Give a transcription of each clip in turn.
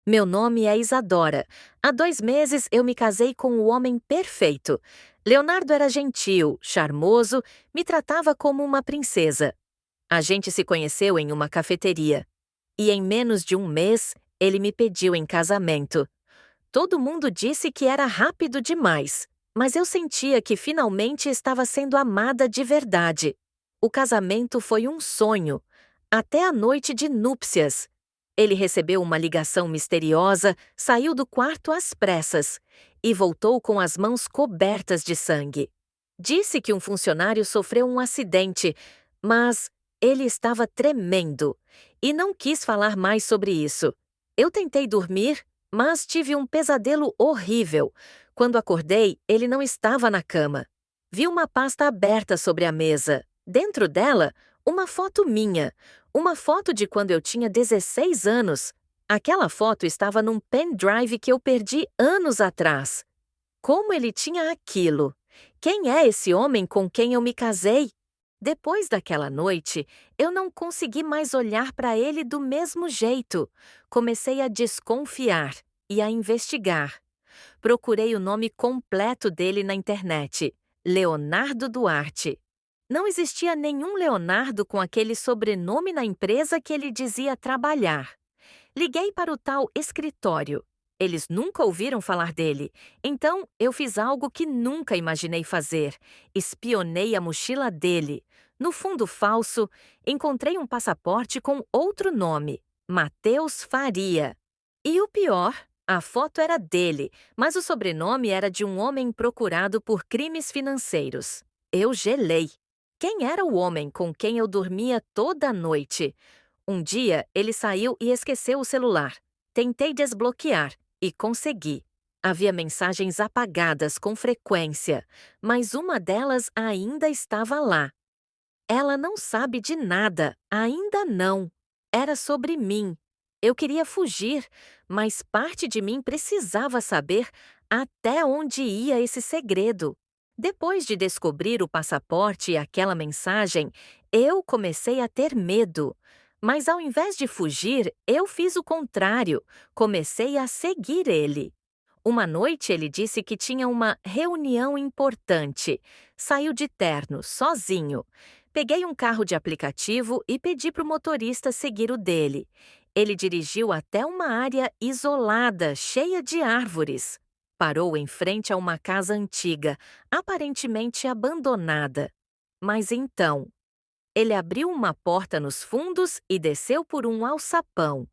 Meu nome é Isadora. Há 2 meses eu me casei com o homem perfeito. Leonardo era gentil, charmoso, me tratava como uma princesa. A gente se conheceu em uma cafeteria. E em menos de um mês, ele me pediu em casamento. Todo mundo disse que era rápido demais, mas eu sentia que finalmente estava sendo amada de verdade. O casamento foi um sonho, até a noite de núpcias. Ele recebeu uma ligação misteriosa, saiu do quarto às pressas e voltou com as mãos cobertas de sangue. Disse que um funcionário sofreu um acidente, mas ele estava tremendo e não quis falar mais sobre isso. Eu tentei dormir, mas tive um pesadelo horrível. Quando acordei, ele não estava na cama. Vi uma pasta aberta sobre a mesa. Dentro dela, uma foto minha. Uma foto de quando eu tinha 16 anos. Aquela foto estava num pendrive que eu perdi anos atrás. Como ele tinha aquilo? Quem é esse homem com quem eu me casei? Depois daquela noite, eu não consegui mais olhar para ele do mesmo jeito. Comecei a desconfiar e a investigar. Procurei o nome completo dele na internet: Leonardo Duarte. Não existia nenhum Leonardo com aquele sobrenome na empresa que ele dizia trabalhar. Liguei para o tal escritório. Eles nunca ouviram falar dele, então eu fiz algo que nunca imaginei fazer. Espionei a mochila dele. No fundo falso, encontrei um passaporte com outro nome: Matheus Faria. E o pior, a foto era dele, mas o sobrenome era de um homem procurado por crimes financeiros. Eu gelei. Quem era o homem com quem eu dormia toda noite? Um dia, ele saiu e esqueceu o celular. Tentei desbloquear e consegui. Havia mensagens apagadas com frequência, mas uma delas ainda estava lá. Ela não sabe de nada, ainda não. Era sobre mim. Eu queria fugir, mas parte de mim precisava saber até onde ia esse segredo. Depois de descobrir o passaporte e aquela mensagem, eu comecei a ter medo. Mas ao invés de fugir, eu fiz o contrário. Comecei a seguir ele. Uma noite ele disse que tinha uma reunião importante. Saiu de terno, sozinho. Peguei um carro de aplicativo e pedi para o motorista seguir o dele. Ele dirigiu até uma área isolada, cheia de árvores. Parou em frente a uma casa antiga, aparentemente abandonada. Mas então, ele abriu uma porta nos fundos e desceu por um alçapão.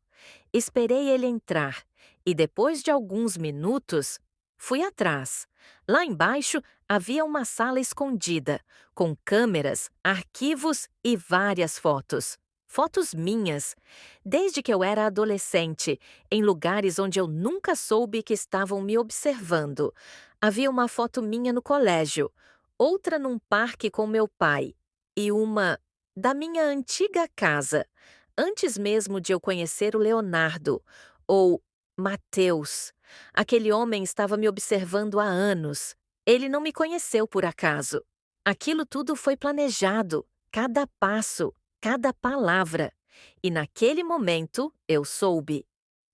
Esperei ele entrar e, depois de alguns minutos, fui atrás. Lá embaixo havia uma sala escondida, com câmeras, arquivos e várias fotos. Fotos minhas, desde que eu era adolescente, em lugares onde eu nunca soube que estavam me observando. Havia uma foto minha no colégio, outra num parque com meu pai e uma da minha antiga casa, antes mesmo de eu conhecer o Leonardo, ou Mateus. Aquele homem estava me observando há anos. Ele não me conheceu por acaso. Aquilo tudo foi planejado, cada passo, cada palavra. E naquele momento eu soube.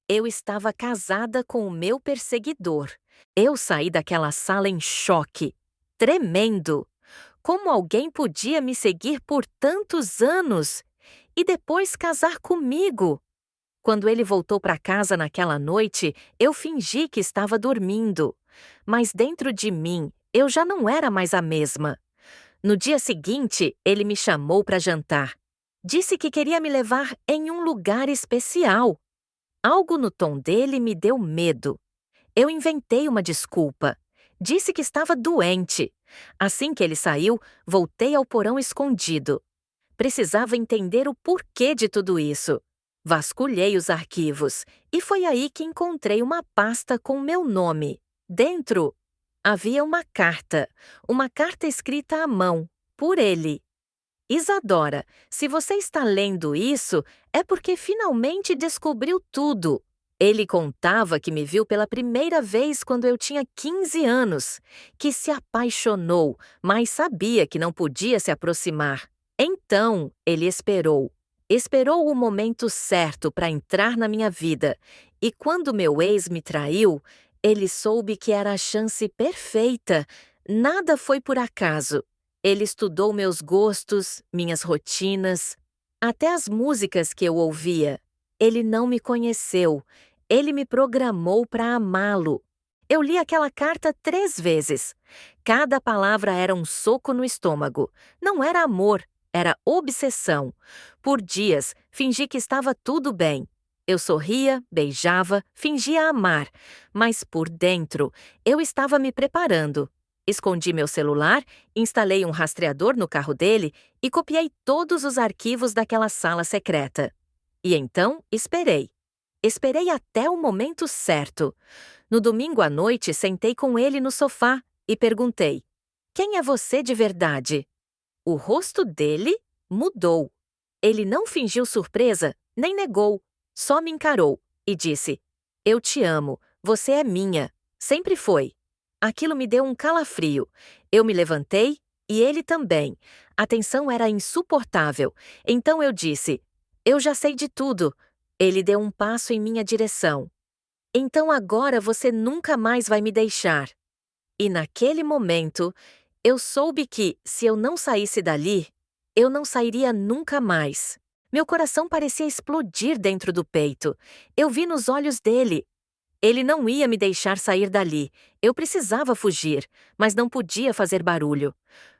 Eu estava casada com o meu perseguidor. Eu saí daquela sala em choque, tremendo. Como alguém podia me seguir por tantos anos e depois casar comigo? Quando ele voltou para casa naquela noite, eu fingi que estava dormindo. Mas dentro de mim, eu já não era mais a mesma. No dia seguinte, ele me chamou para jantar. Disse que queria me levar em um lugar especial. Algo no tom dele me deu medo. Eu inventei uma desculpa. Disse que estava doente. Assim que ele saiu, voltei ao porão escondido. Precisava entender o porquê de tudo isso. Vasculhei os arquivos e foi aí que encontrei uma pasta com meu nome. Dentro havia uma carta escrita à mão, por ele. Isadora, se você está lendo isso, é porque finalmente descobriu tudo. Ele contava que me viu pela primeira vez quando eu tinha 15 anos, que se apaixonou, mas sabia que não podia se aproximar. Então, ele esperou. Esperou o momento certo para entrar na minha vida, e quando meu ex me traiu, ele soube que era a chance perfeita. Nada foi por acaso. Ele estudou meus gostos, minhas rotinas, até as músicas que eu ouvia. Ele não me conheceu. Ele me programou para amá-lo. Eu li aquela carta 3 vezes. Cada palavra era um soco no estômago. Não era amor, era obsessão. Por dias, fingi que estava tudo bem. Eu sorria, beijava, fingia amar, mas por dentro, eu estava me preparando. Escondi meu celular, instalei um rastreador no carro dele e copiei todos os arquivos daquela sala secreta. E então, esperei. Esperei até o momento certo. No domingo à noite, sentei com ele no sofá e perguntei: Quem é você de verdade? O rosto dele mudou. Ele não fingiu surpresa, nem negou, só me encarou e disse: Eu te amo, você é minha, sempre foi. Aquilo me deu um calafrio. Eu me levantei e ele também. A tensão era insuportável, então eu disse: Eu já sei de tudo. Ele deu um passo em minha direção. Então agora você nunca mais vai me deixar. E naquele momento, eu soube que, se eu não saísse dali, eu não sairia nunca mais. Meu coração parecia explodir dentro do peito. Eu vi nos olhos dele. Ele não ia me deixar sair dali. Eu precisava fugir, mas não podia fazer barulho.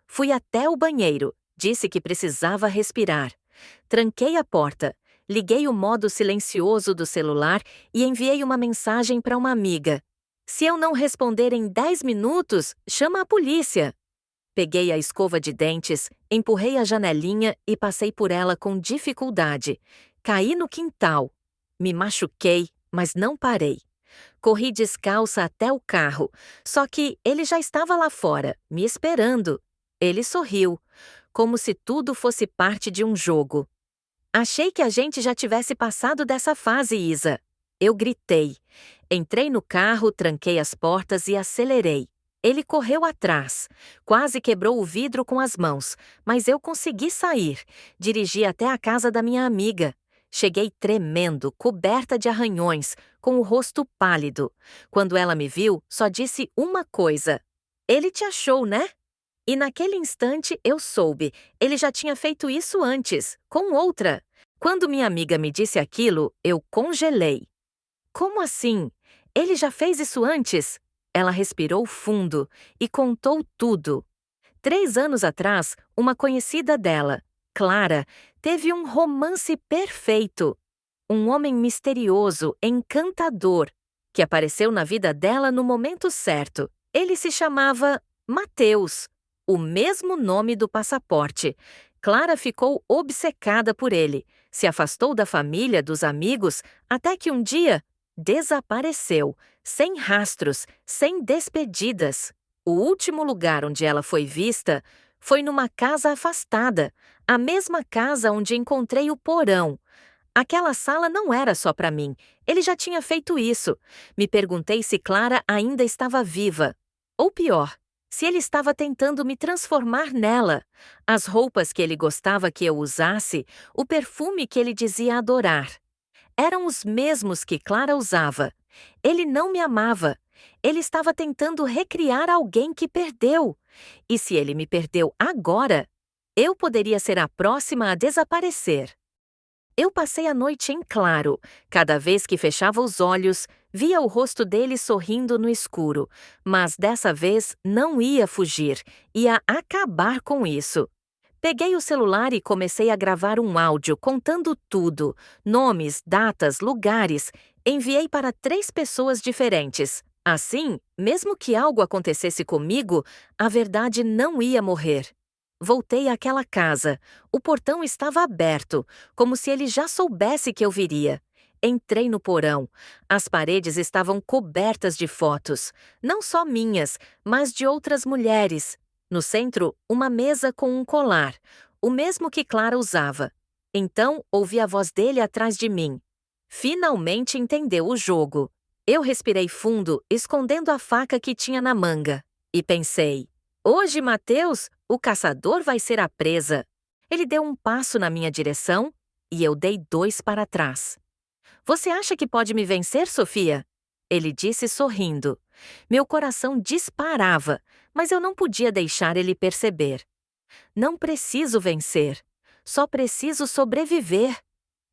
Fui até o banheiro, disse que precisava respirar. Tranquei a porta, liguei o modo silencioso do celular e enviei uma mensagem para uma amiga. Se eu não responder em 10 minutos, chama a polícia. Peguei a escova de dentes, empurrei a janelinha e passei por ela com dificuldade. Caí no quintal. Me machuquei, mas não parei. Corri descalça até o carro, só que ele já estava lá fora, me esperando. Ele sorriu, como se tudo fosse parte de um jogo. Achei que a gente já tivesse passado dessa fase, Isa. Eu gritei. Entrei no carro, tranquei as portas e acelerei. Ele correu atrás. Quase quebrou o vidro com as mãos, mas eu consegui sair. Dirigi até a casa da minha amiga. Cheguei tremendo, coberta de arranhões, com o rosto pálido. Quando ela me viu, só disse uma coisa: Ele te achou, né? E naquele instante eu soube, ele já tinha feito isso antes, com outra. Quando minha amiga me disse aquilo, eu congelei. Como assim? Ele já fez isso antes? Ela respirou fundo e contou tudo. 3 anos atrás, uma conhecida dela, Clara, teve um romance perfeito. Um homem misterioso, encantador, que apareceu na vida dela no momento certo. Ele se chamava Mateus, o mesmo nome do passaporte. Clara ficou obcecada por ele, se afastou da família, dos amigos, até que um dia desapareceu, sem rastros, sem despedidas. O último lugar onde ela foi vista foi numa casa afastada, a mesma casa onde encontrei o porão. Aquela sala não era só para mim, ele já tinha feito isso. Me perguntei se Clara ainda estava viva. Ou pior, se ele estava tentando me transformar nela. As roupas que ele gostava que eu usasse, o perfume que ele dizia adorar. Eram os mesmos que Clara usava. Ele não me amava. Ele estava tentando recriar alguém que perdeu. E se ele me perdeu agora, eu poderia ser a próxima a desaparecer. Eu passei a noite em claro. Cada vez que fechava os olhos, via o rosto dele sorrindo no escuro. Mas dessa vez não ia fugir, ia acabar com isso. Peguei o celular e comecei a gravar um áudio contando tudo: nomes, datas, lugares. Enviei para 3 pessoas diferentes. Assim, mesmo que algo acontecesse comigo, a verdade não ia morrer. Voltei àquela casa. O portão estava aberto, como se ele já soubesse que eu viria. Entrei no porão. As paredes estavam cobertas de fotos, não só minhas, mas de outras mulheres. No centro, uma mesa com um colar, o mesmo que Clara usava. Então, ouvi a voz dele atrás de mim. Finalmente entendeu o jogo. Eu respirei fundo, escondendo a faca que tinha na manga. E pensei: hoje, Mateus, o caçador vai ser a presa. Ele deu um passo na minha direção e eu dei 2 para trás. Você acha que pode me vencer, Sofia? Ele disse sorrindo. Meu coração disparava, mas eu não podia deixar ele perceber. Não preciso vencer. Só preciso sobreviver.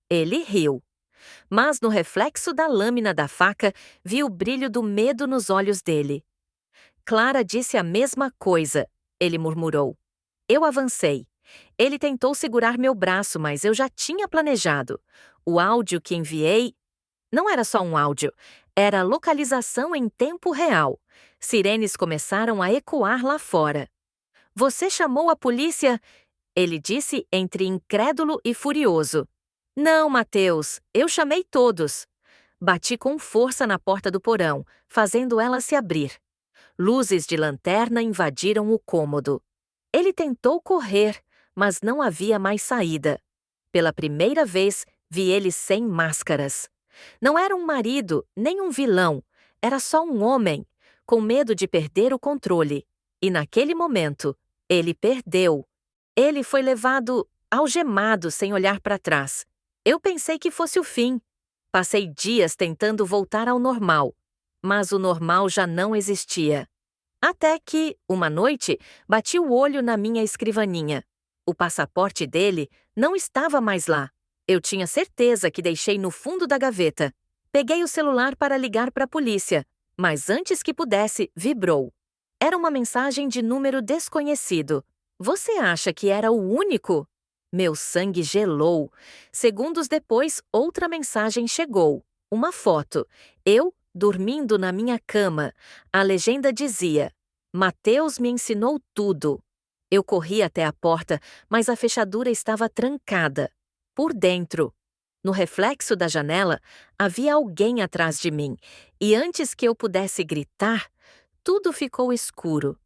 Ele riu. Mas no reflexo da lâmina da faca, vi o brilho do medo nos olhos dele. Clara disse a mesma coisa, ele murmurou. Eu avancei. Ele tentou segurar meu braço, mas eu já tinha planejado. O áudio que enviei não era só um áudio, era localização em tempo real. Sirenes começaram a ecoar lá fora. Você chamou a polícia? Ele disse entre incrédulo e furioso. Não, Mateus, eu chamei todos. Bati com força na porta do porão, fazendo ela se abrir. Luzes de lanterna invadiram o cômodo. Ele tentou correr, mas não havia mais saída. Pela primeira vez, vi ele sem máscaras. Não era um marido, nem um vilão, era só um homem, com medo de perder o controle. E naquele momento, ele perdeu. Ele foi levado, algemado, sem olhar para trás. Eu pensei que fosse o fim. Passei dias tentando voltar ao normal, mas o normal já não existia. Até que, uma noite, bati o olho na minha escrivaninha. O passaporte dele não estava mais lá. Eu tinha certeza que deixei no fundo da gaveta. Peguei o celular para ligar para a polícia, mas antes que pudesse, vibrou. Era uma mensagem de número desconhecido. Você acha que era o único? Meu sangue gelou. Segundos depois, outra mensagem chegou. Uma foto. Eu, dormindo na minha cama. A legenda dizia: Mateus me ensinou tudo. Eu corri até a porta, mas a fechadura estava trancada. Por dentro. No reflexo da janela, havia alguém atrás de mim, e antes que eu pudesse gritar, tudo ficou escuro.